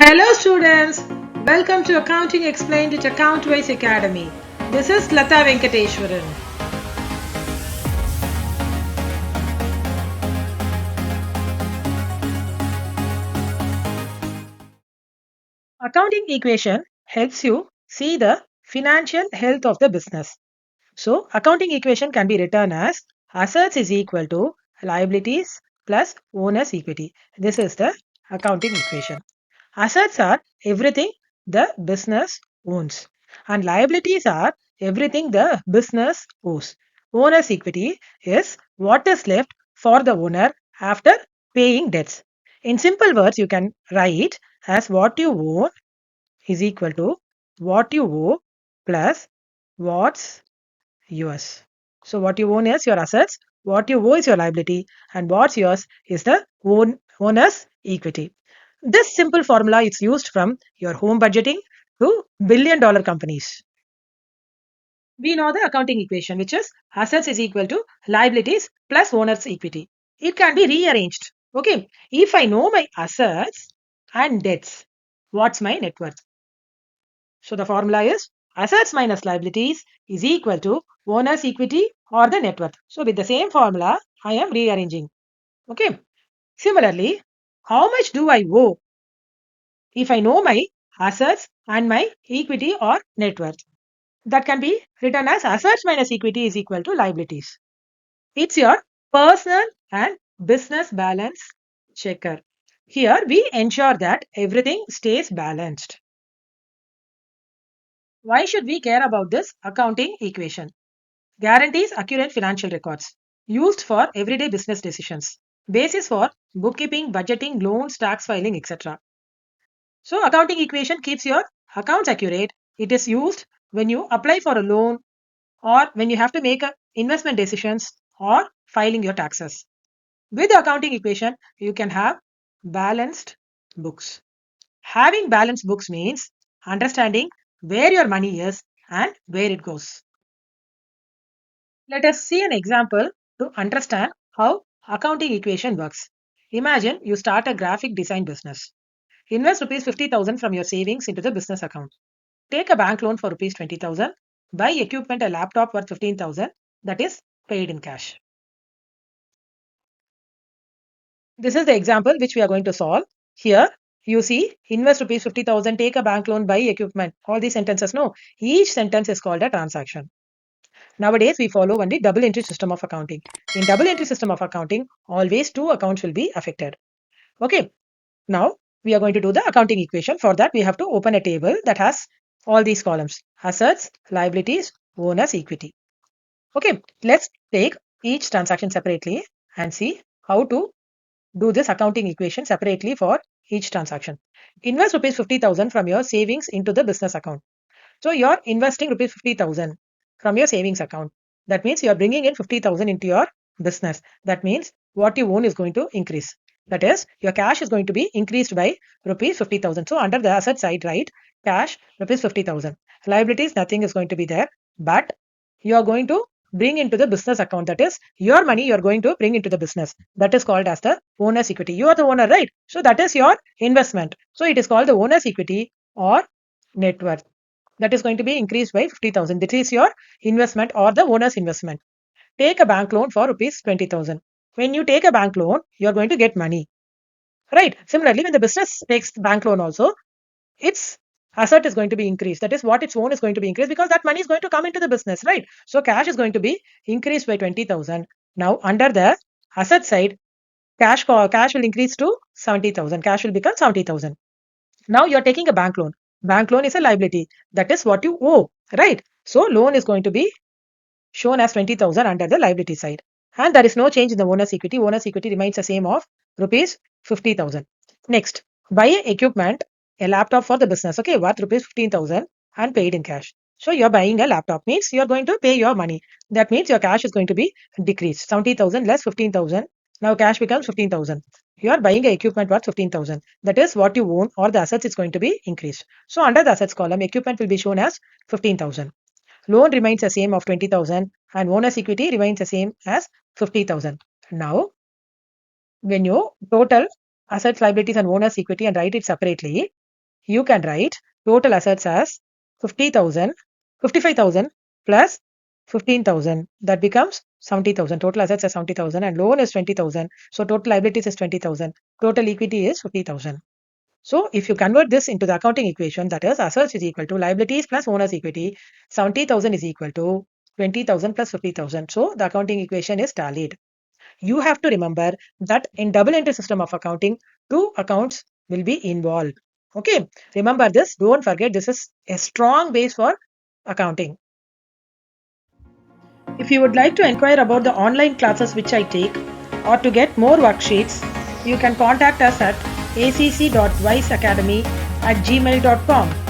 Hello students, welcome to Accounting Explained at Accountwise Academy. This is Latha Venkateshwaran. Accounting equation helps you see the financial health of the business. So, accounting equation can be written as assets is equal to liabilities plus owner's equity. This is the accounting equation. Assets are everything the business owns, and liabilities are everything the business owes. Owner's equity is what is left for the owner after paying debts. In simple words, you can write as what you own is equal to what you owe plus what's yours. So what you own is your assets, what you owe is your liability, and what's yours is the owner's equity. This simple formula is used from your home budgeting to billion-dollar companies. We know the accounting equation, which is assets is equal to liabilities plus owner's equity. It can be rearranged. Okay, if I know my assets and debts, what's my net worth? So the formula is assets minus liabilities is equal to owner's equity or the net worth. So with the same formula, I am rearranging. Okay. Similarly, how much do I owe if I know my assets and my equity or net worth? That can be written as assets minus equity is equal to liabilities. It's your personal and business balance checker. Here we ensure that everything stays balanced. Why should we care about this accounting equation? Guarantees accurate financial records. Used for everyday business decisions. Basis for bookkeeping, budgeting, loans, tax filing, etc. So, accounting equation keeps your accounts accurate. It is used when you apply for a loan or when you have to make investment decisions or filing your taxes. With the accounting equation, you can have balanced books. Having balanced books means understanding where your money is and where it goes. Let us see an example to understand how accounting equation works. Imagine you start a graphic design business. Invest rupees 50,000 from your savings into the business account. Take a bank loan for rupees 20,000. Buy equipment, a laptop worth 15,000, that is paid in cash. This is the example which we are going to solve. Here you see invest rupees 50,000, take a bank loan, buy equipment. All these sentences, no. Each sentence is called a transaction. Nowadays, we follow only double entry system of accounting. In double entry system of accounting, always two accounts will be affected. Okay. Now, we are going to do the accounting equation. For that, we have to open a table that has all these columns. Assets, liabilities, owner's equity. Okay. Let's take each transaction separately and see how to do this accounting equation separately for each transaction. Invest rupees 50,000 from your savings into the business account. So you're investing rupees 50,000 from your savings account. That means you're bringing in 50,000 into your business. That means what you own is going to increase. That is, your cash is going to be increased by rupees 50,000. So under the asset side, right, cash rupees 50,000. Liabilities, nothing is going to be there, but you are going to bring into the business account. That is, your money you are going to bring into the business. That is called as the owner's equity. You are the owner, right? So that is your investment. So it is called the owner's equity or net worth. That is going to be increased by 50,000. This is your investment or the owner's investment. Take a bank loan for rupees 20,000. When you take a bank loan, you are going to get money, right? Similarly, when the business takes bank loan also, its asset is going to be increased. That is what its own is going to be increased because that money is going to come into the business, right? So cash is going to be increased by 20,000. Now under the asset side, cash will increase to 70,000. Cash will become 70,000. Now you're taking a bank loan. Bank loan is a liability. That is what you owe, right? So loan is going to be shown as 20,000 under the liability side. And there is no change in the owner's equity. Owner's equity remains the same of rupees 50,000. Next, buy equipment, a laptop for the business, okay, worth rupees 15,000 and paid in cash. So you're buying a laptop means you're going to pay your money. That means your cash is going to be decreased. 70,000 less 15,000. Now cash becomes 15,000. You are buying a equipment worth 15,000. That is what you own or the assets is going to be increased. So under the assets column, equipment will be shown as 15,000. Loan remains the same of 20,000 and owner's equity remains the same as 50,000. Now, when you total assets, liabilities and owner's equity and write it separately, you can write total assets as 50,000, 55,000 plus 15,000. That becomes 70,000. Total assets are 70,000 and loan is 20,000. So total liabilities is 20,000. Total equity is 50,000. So if you convert this into the accounting equation, that is assets is equal to liabilities plus owner's equity, 70,000 is equal to 20,000 plus 50,000. So the accounting equation is tallied. You have to remember that in double entry system of accounting, two accounts will be involved. Okay, remember this. Don't forget, this is a strong base for accounting. If you would like to inquire about the online classes which I take or to get more worksheets, you can contact us at acc.wiseacademy@gmail.com.